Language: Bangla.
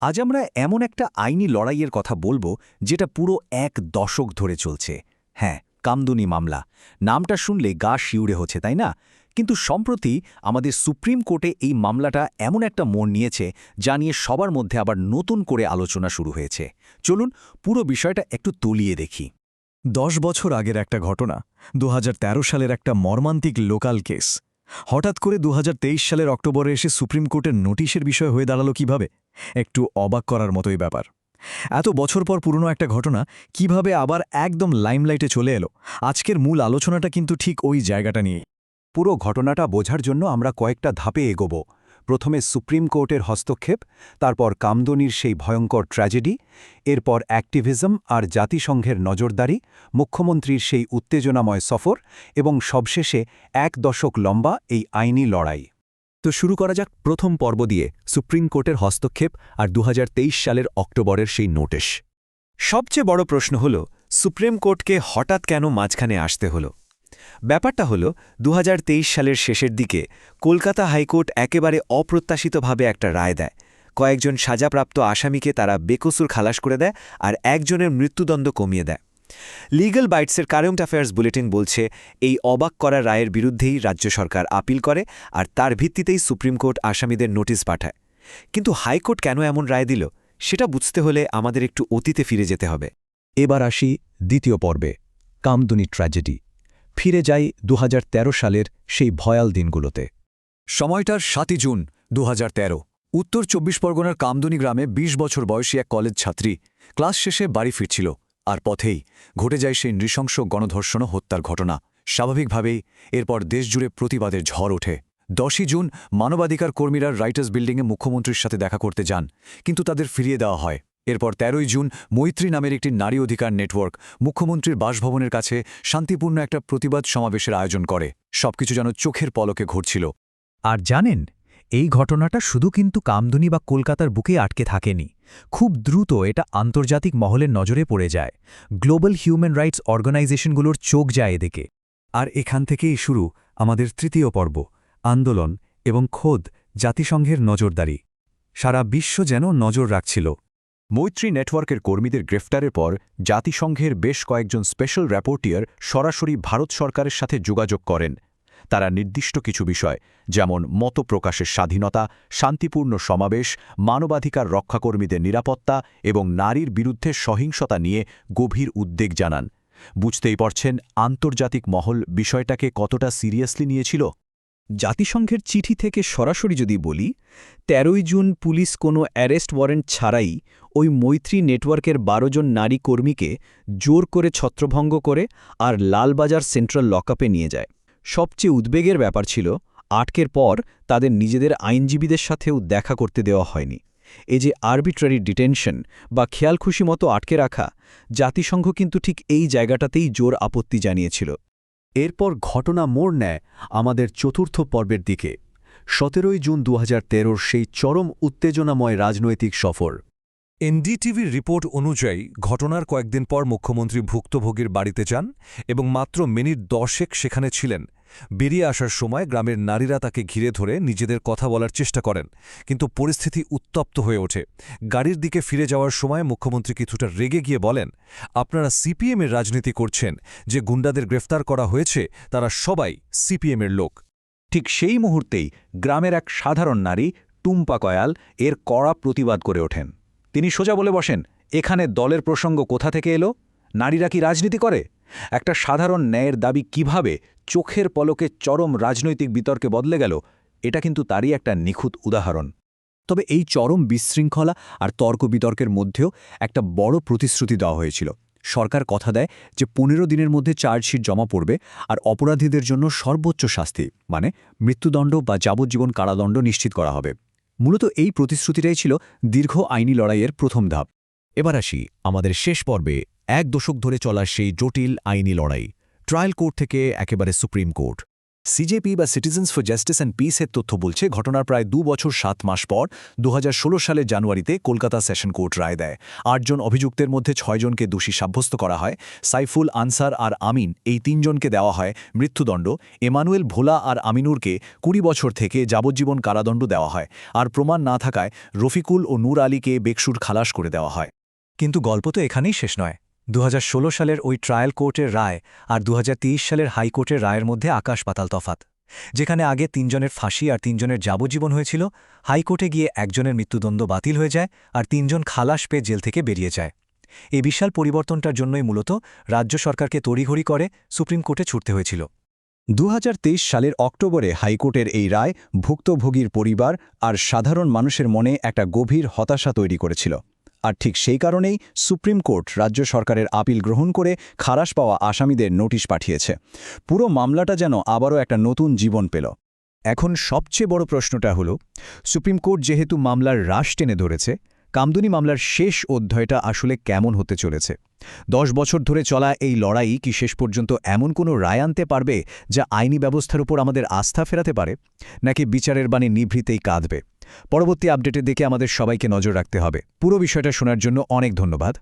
আজ আমরা এমন একটা আইনি লড়াইয়ের কথা বলবো যেটা পুরো এক দশক ধরে চলছে। হ্যাঁ, কামদুনি মামলা। নামটা শুনলে গা শিউরে হচ্ছে, তাই না? কিন্তু সম্প্রতি আমাদের সুপ্রিম কোর্টে এই মামলাটা এমন একটা মোড় নিয়েছে যা নিয়ে সবার মধ্যে আবার নতুন করে আলোচনা শুরু হয়েছে। চলুন পুরো বিষয়টা একটু তলিয়ে দেখি। 10 বছর আগের একটা ঘটনা, 2013 সালের একটা মর্মান্তিক লোকাল কেস। হঠাৎ করে 2023 সালের অক্টোবরে এসে সুপ্রিম কোর্টের নোটিশের বিষয় হয়ে দাঁড়ালো কিভাবে? একটু অবাক করার মতোই ব্যাপার। এত বছর পর পুরনো একটা ঘটনা কিভাবে আবার একদম লাইমলাইটে চলে এলো? আজকের মূল আলোচনাটা কিন্তু ঠিক ওই জায়গাটা নিয়ে। পুরো ঘটনাটা বোঝার জন্য আমরা কয়েকটা ধাপে এগোব। প্রথমে সুপ্রিম কোর্টের হস্তক্ষেপ, তারপর কামদুনির সেই ভয়ঙ্কর ট্র্যাজেডি, এরপর অ্যাক্টিভিজম আর জাতিসংঘের নজরদারি, মুখ্যমন্ত্রীর সেই উত্তেজনাময় সফর এবং সবশেষে 1 দশক লম্বা এই আইনি লড়াই। তো শুরু করা যাক প্রথম পর্ব দিয়ে, সুপ্রিম কোর্টের হস্তক্ষেপ আর 2023 সালের অক্টোবরের সেই নোটিশ। সবচেয়ে বড় প্রশ্ন হল, সুপ্রিম কোর্টকে হঠাৎ কেন মাঝখানে আসতে হলো? ব্যাপারটা হল 2023 সালের শেষের দিকে কলকাতা হাইকোর্ট একেবারে অপ্রত্যাশিতভাবে একটা রায় দেয়। কয়েকজন সাজাপ্রাপ্ত আসামিকে তারা বেকসুর খালাস করে দেয় আর একজনের মৃত্যুদণ্ড কমিয়ে দেয়। লিগ্যাল বাইটসের কারেন্ট অ্যাফেয়ার্স বুলেটিন বলছে, এই অবাক করা রায়ের বিরুদ্ধেই রাজ্য সরকার আপিল করে আর তার ভিত্তিতেই সুপ্রিম কোর্ট আসামিদের নোটিশ পাঠায়। কিন্তু হাইকোর্ট কেন এমন রায় দিল, সেটা বুঝতে হলে আমাদের একটু অতীতে ফিরে যেতে হবে। এবার আসি দ্বিতীয় পর্বে, কামদুনি ট্র্যাজেডি। ফিরে যাই 2013 সালের সেই ভয়াল দিনগুলোতে। সময়টার 7 জুন 2013। উত্তর 24 পরগনার কামদুনি গ্রামে 20 বছর বয়সী এক কলেজ ছাত্রী ক্লাস শেষে বাড়ি ফিরছিল, আর পথেই ঘটে যায় সেই নৃশংস গণধর্ষণ ও হত্যার ঘটনা। স্বাভাবিকভাবেই এরপর দেশজুড়ে প্রতিবাদের ঝড় ওঠে। 10 জুন মানবাধিকার কর্মীরা রাইটার্স বিল্ডিংয়ে মুখ্যমন্ত্রীর সাথে দেখা করতে যান, কিন্তু তাদের ফিরিয়ে দেওয়া হয়। এরপর 13 জুন মৈত্রী নামের একটি নারী অধিকার নেটওয়ার্ক মুখ্যমন্ত্রীর বাসভবনের কাছে শান্তিপূর্ণ একটা প্রতিবাদ সমাবেশের আয়োজন করে। সবকিছু যেন চোখের পলকে ঘটছিল। আর জানেন, এই ঘটনাটা শুধু কিন্তু কামদুনি বা কলকাতার বুকে আটকে থাকেনি। খুব দ্রুত এটা আন্তর্জাতিক মহলের নজরে পড়ে যায়। গ্লোবাল হিউম্যান রাইটস অর্গানাইজেশনগুলোর চোখ যায় এদিকে। আর এখান থেকেই শুরু আমাদের তৃতীয় পর্ব, আন্দোলন এবং খোদ জাতিসংঘের নজরদারি। সারা বিশ্ব যেন নজর রাখছিল। মৈত্রী নেটওয়ার্কের কর্মীদের গ্রেফতারের পর জাতিসংঘের বেশ কয়েকজন স্পেশাল র্যাপোর্টিয়ার সরাসরি ভারত সরকারের সাথে যোগাযোগ করেন। তারা নির্দিষ্ট কিছু বিষয়, যেমন মত প্রকাশের স্বাধীনতা, শান্তিপূর্ণ সমাবেশ, মানবাধিকার রক্ষাকর্মীদের নিরাপত্তা এবং নারীর বিরুদ্ধে সহিংসতা নিয়ে গভীর উদ্বেগ জানান। বুঝতেই পারছেন আন্তর্জাতিক মহল বিষয়টাকে কতটা সিরিয়াসলি নিয়েছিল। জাতিসংঘের চিঠি থেকে সরাসরি যদি বলি, 13 জুন পুলিশ কোনো অ্যারেস্ট ওয়ারেন্ট ছাড়াই ওই মৈত্রী নেটওয়ার্কের 12 জন নারী কর্মীকে জোর করে ছত্রভঙ্গ করে আর লালবাজার সেন্ট্রাল লকআপে নিয়ে যায়। সবচেয়ে উদ্বেগের ব্যাপার ছিল, আটকের পর তাদের নিজেদের আইনজীবীদের সাথেও দেখা করতে দেওয়া হয়নি। এই যে আরবিট্রারি ডিটেনশন বা খেয়ালখুশি মতো আটকে রাখা, জাতিসংঘ কিন্তু ঠিক এই জায়গাটাতেই জোর আপত্তি জানিয়েছিল। এরপর ঘটনা মোড় নেয় আমাদের চতুর্থ পর্বের দিকে। 17 জুন 2013 সেই চরম উত্তেজনাময় রাজনৈতিক সফর। এনডিটিভির রিপোর্ট অনুযায়ী ঘটনার কয়েকদিন পর মুখ্যমন্ত্রী ভুক্তভোগীর বাড়িতে যান এবং মাত্র মিনিট 10 সেখানে ছিলেন। বেরিয়ে আসার সময় গ্রামের নারীরা তাকে ঘিরে ধরে নিজেদের কথা বলার চেষ্টা করেন, কিন্তু পরিস্থিতি উত্তপ্ত হয়ে ওঠে। গাড়ির দিকে ফিরে যাওয়ার সময় মুখ্যমন্ত্রী কিছুটা রেগে গিয়ে বলেন, আপনারা সিপিএমের রাজনীতি করছেন, যে গুন্ডাদের গ্রেফতার করা হয়েছে তারা সবাই সিপিএমের লোক। ঠিক সেই মুহূর্তেই গ্রামের এক সাধারণ নারী টুম্পা কয়াল এর কড়া প্রতিবাদ করে ওঠেন। তিনি সোজা বলে বসেন, এখানে দলের প্রসঙ্গ কোথা থেকে এলো? নারীরা কি রাজনীতি করে? একটা সাধারণ ন্যায়ের দাবি কিভাবে চোখের পলকে চরম রাজনৈতিক বিতর্কে বদলে গেল, এটা কিন্তু তারই একটা নিখুঁত উদাহরণ। তবে এই চরম বিশৃঙ্খলা আর তর্ক বিতর্কের মধ্যেও একটা বড় প্রতিশ্রুতি দেওয়া হয়েছিল। সরকার কথা দেয় যে 15 দিনের মধ্যে চার্জশিট জমা পড়বে আর অপরাধীদের জন্য সর্বোচ্চ শাস্তি মানে মৃত্যুদণ্ড বা যাবজ্জীবন কারাদণ্ড নিশ্চিত করা হবে। মূলত এই প্রতিশ্রুতিটাই ছিল দীর্ঘ আইনি লড়াইয়ের প্রথম ধাপ। এবার আসি আমাদের শেষ পর্বে, 1 দশক ধরে চলা সেই জটিল আইনি লড়াই, ট্রায়াল কোর্ট থেকে একেবারে সুপ্রিম কোর্ট। সিজেপি বা সিটিজেন্স ফর জাস্টিস অ্যান্ড পিসের তথ্য বলছে ঘটনার প্রায় 2 বছর 7 মাস পর 2016 সালের জানুয়ারিতে কলকাতা সেশন কোর্ট রায় দেয়। 8 জন অভিযুক্তের মধ্যে 6 জনকে দোষী সাব্যস্ত করা হয়। সাইফুল, আনসার আর আমিন এই 3 জনকে দেওয়া হয় মৃত্যুদণ্ড। এমানুয়েল, ভোলা আর আমিনুরকে 20 বছর থেকে যাবজ্জীবন কারাদণ্ড দেওয়া হয়। আর প্রমাণ না থাকায় রফিকুল ও নূর আলীকে বেকসুর খালাস করে দেওয়া হয়। কিন্তু গল্প তো এখানেই শেষ নয়। 2016 সালের ওই ট্রায়াল কোর্টের রায় আর 2023 সালের হাইকোর্টের রায়ের মধ্যে আকাশ পাতাল তফাত। যেখানে আগে 3 জনের ফাঁসি আর 3 জনের যাবজ্জীবন হয়েছিল, হাইকোর্টে গিয়ে একজনের মৃত্যুদণ্ড বাতিল হয়ে যায় আর 3 জন খালাস পেয়ে জেল থেকে বেরিয়ে যায়। এই বিশাল পরিবর্তনটার জন্যই মূলত রাজ্য সরকারকে তড়িঘড়ি করে সুপ্রিম কোর্টে ছুটতে হয়েছিল। 2023 সালের অক্টোবরে হাইকোর্টের এই রায় ভুক্তভোগীর পরিবার আর সাধারণ মানুষের মনে একটা গভীর হতাশা তৈরি করেছিল। আর ঠিক সেই কারণেই সুপ্রিম কোর্ট রাজ্য সরকারের আপিল গ্রহণ করে খালাস পাওয়া আসামিদের নোটিশ পাঠিয়েছে। পুরো মামলাটা যেন আবারও একটা নতুন জীবন পেল। এখন সবচেয়ে বড় প্রশ্নটা হল, সুপ্রিম কোর্ট যেহেতু মামলার রাশ টেনে ধরেছে, কামদুনি মামলার শেষ অধ্যায়টা আসলে কেমন হতে চলেছে? 10 বছর ধরে চলা এই লড়াই কি শেষ পর্যন্ত এমন কোনো রায় আনতে পারবে যা আইনি ব্যবস্থার উপর আমাদের আস্থা ফেরাতে পারে, নাকি বিচারের বাণী নিভৃতেই কাঁদবে? পরবর্তী আপডেটের দিকে আমাদের সবাইকে নজর রাখতে হবে। পুরো বিষয়টা শোনার জন্য অনেক ধন্যবাদ।